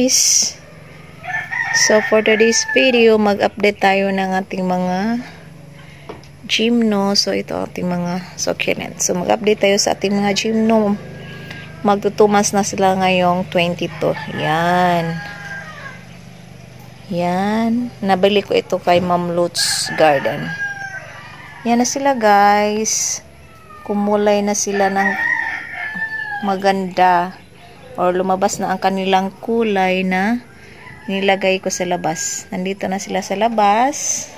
guys! So for today's video, mag-update tayo ng ating mga gymno. So ito ating mga succulent. So mag-update tayo sa ating mga gymno. Magtutumas na sila ngayong 22. Yan. Yan. Nabili ko ito kay Ma'am Lutz Garden. Yan na sila guys. Kumulay na sila ng maganda. Or lumabas na ang kanilang kulay na nilagay ko sa labas. Nandito na sila sa labas.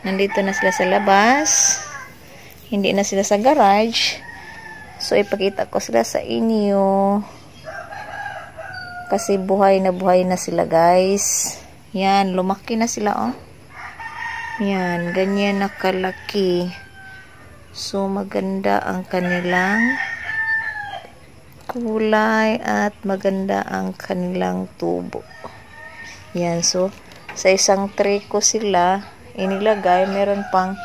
Nandito na sila sa labas. Hindi na sila sa garage. So, ipakita ko sila sa inyo. Kasi buhay na sila guys. Yan, lumaki na sila oh. Yan, ganyan na kalaki. So, maganda ang kanilang kulay at maganda ang kanilang tubo. Yan, so sa isang tray ko sila inilagay, meron pang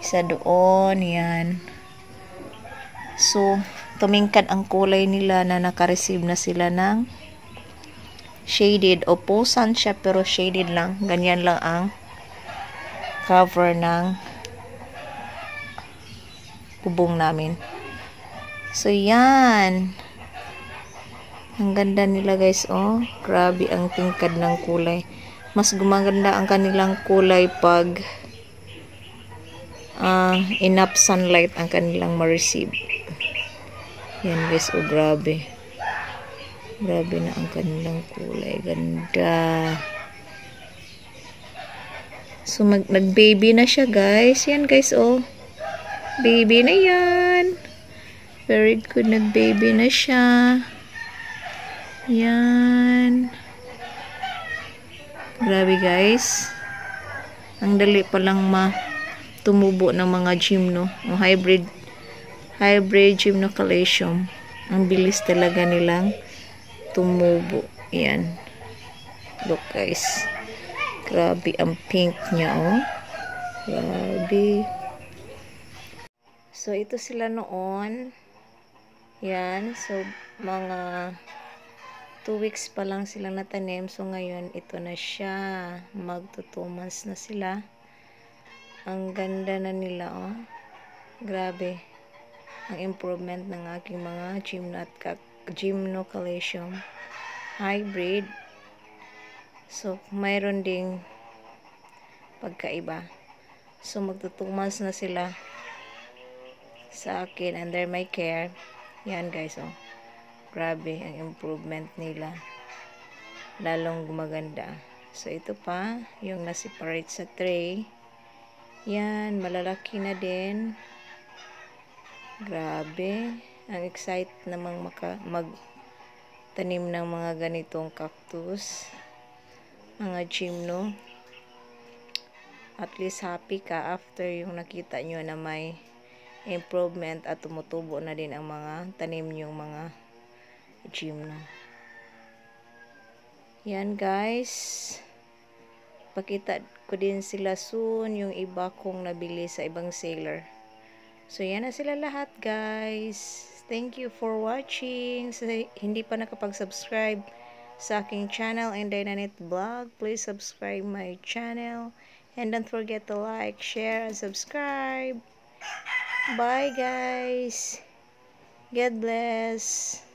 isa doon. Yan, so tumingkad ang kulay nila na naka-receive na sila ng shaded. Opposan siya pero shaded lang. Ganyan lang ang cover ng bubong namin. So yan, ang ganda nila guys oh. Grabe ang tingkad ng kulay. Mas gumaganda ang kanilang kulay pag enough sunlight ang kanilang ma-receive. Yan guys oh, grabe. Grabe na ang kanilang kulay. Ganda. So nag-baby na siya guys. Yan guys oh. Baby na yan. Very good. Nag-baby na siya. Yan. Grabe guys. Ang dali palang tumubo ng mga gymno. O hybrid gymno calacium. Ang bilis talaga nilang tumubo. Yan. Look guys. Grabe ang pink niya oh. Grabe. So ito sila noon. Yan. So mga 2 weeks pa lang silang natanim. So, ngayon, ito na siya. Magto 2 months na sila. Ang ganda na nila, oh. Grabe. Ang improvement ng aking mga gymno calacium hybrid. So, mayroon ding pagkaiba. So, magto 2 months na sila sa akin under my care. Yan, guys, oh. Grabe ang improvement nila. Lalong gumaganda. So, ito pa, yung na-separate sa tray. Yan, malalaki na din. Grabe. Ang excited namang magtanim ng mga ganitong cactus. Mga gymno. At least happy ka after yung nakita nyo na may improvement at tumutubo na din ang mga tanim yung mga gymno. Yan guys, pakita ko din sila soon yung iba kong nabili sa ibang seller. So yan na sila lahat guys. Thank you for watching. Sa hindi pa nakapag-subscribe sa aking channel and Dynanit Vlog, please subscribe my channel and don't forget to like, share, and subscribe. Bye guys. God bless.